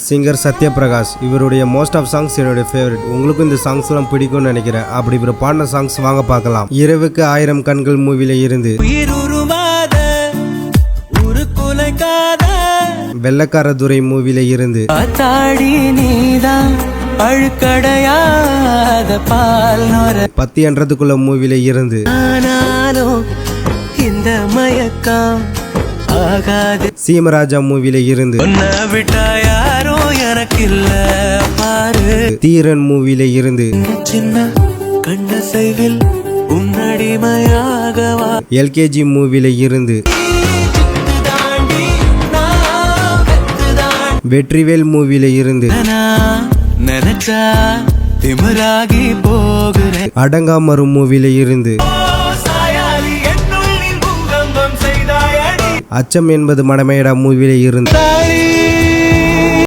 Singer Sathyaprakash. இவருடைய most of songs என்னுடைய favourite. உங்களுக்கும் இந்த சாங்ஸ்லாம் பிடிக்கும்னு நினைக்கிறேன். அப்படி இவர் பாடின சாங்ஸ் வாங்க பார்க்கலாம். இரவுக்கு 1000 கண்கள் மூவில இருந்து, வெள்ளக்கார துரை மூவில இருந்து, பத்தி என்றதுக்குள்ள மூவில இருந்து, இந்த மயக்கம் ஆகாது சீமராஜா மூவில இருந்து, யாரோ எனக்கு இல்ல பாரு, தீரன் மூவில இருந்து, சின்ன கண்ண செய்வில் உன்னடிமையாகவா, எல்கேஜி மூவில இருந்து, வெற்றிவேல் மூவில இருந்து, நினைச்சா திமிராகி போகிறேன், அடங்காமரு மூவில இருந்து, சாயாலி என்னுள் நீ பூகம்பம் செய்தாயடி, அச்சம் என்பது மடமையடா மூவில இருந்து,